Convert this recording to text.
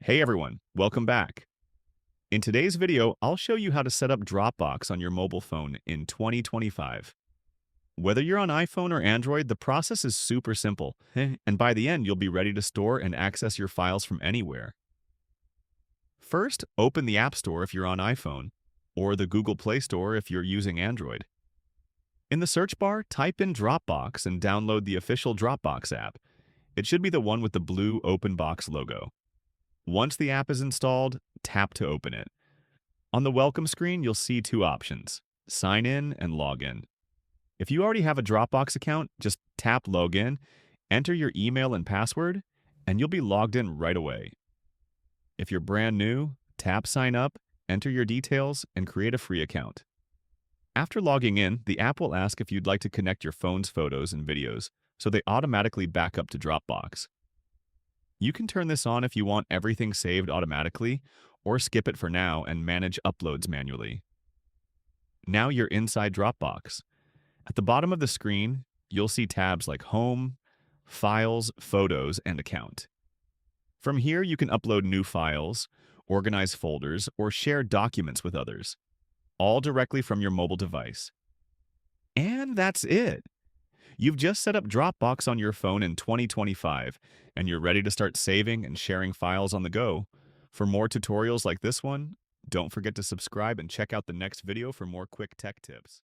Hey everyone, welcome back. In today's video, I'll show you how to set up Dropbox on your mobile phone in 2025. Whether you're on iPhone or Android, the process is super simple, and by the end, you'll be ready to store and access your files from anywhere. First, open the App Store if you're on iPhone, or the Google Play Store if you're using Android. In the search bar, type in Dropbox and download the official Dropbox app. It should be the one with the blue open box logo. Once the app is installed, tap to open it. On the welcome screen, you'll see two options: sign in and log in. If you already have a Dropbox account, just tap login, enter your email and password, and you'll be logged in right away. If you're brand new, tap sign up, enter your details, and create a free account. After logging in, the app will ask if you'd like to connect your phone's photos and videos, so they automatically back up to Dropbox. You can turn this on if you want everything saved automatically, or skip it for now and manage uploads manually. Now you're inside Dropbox. At the bottom of the screen, you'll see tabs like Home, Files, Photos, and Account. From here, you can upload new files, organize folders, or share documents with others, all directly from your mobile device. And that's it! You've just set up Dropbox on your phone in 2025, and you're ready to start saving and sharing files on the go. For more tutorials like this one, don't forget to subscribe and check out the next video for more quick tech tips.